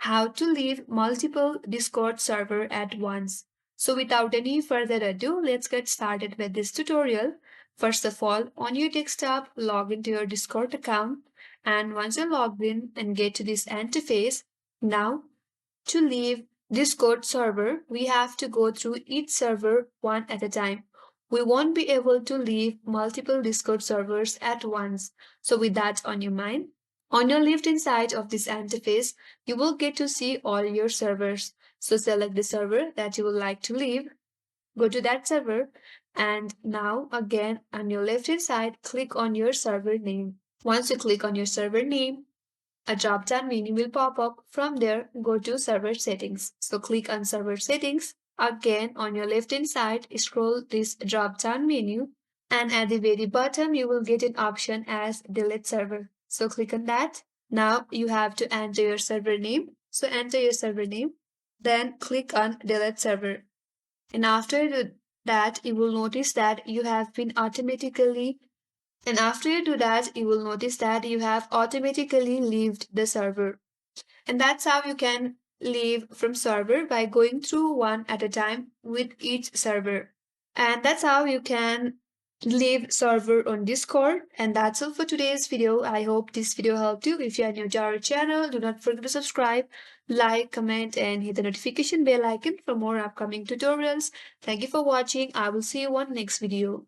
how to leave multiple Discord server at once. So without any further ado, let's get started with this tutorial. First of all, on your desktop, log into your Discord account, and once you're logged in and get to this interface, now to leave Discord server, we have to go through each server one at a time. We won't be able to leave multiple Discord servers at once. So with that on your mind, on your left-hand side of this interface, you will get to see all your servers. So select the server that you would like to leave, go to that server, and now again on your left-hand side, click on your server name. Once you click on your server name, a drop-down menu will pop up. From there, go to server settings. So click on server settings. Again, on your left-hand side, scroll this drop-down menu, and at the very bottom, you will get an option as delete server. So click on that. Now you have to enter your server name. So enter your server name, then click on delete server. And after that, you will notice that you have been automatically and after you do that, you will notice that you have automatically left the server. And that's how you can leave from server by going through one at a time with each server. And that's how you can leave server on Discord. And that's all for today's video. I hope this video helped you. If you are new to our channel, do not forget to subscribe, like, comment, and hit the notification bell icon for more upcoming tutorials. Thank you for watching. I will see you on next video.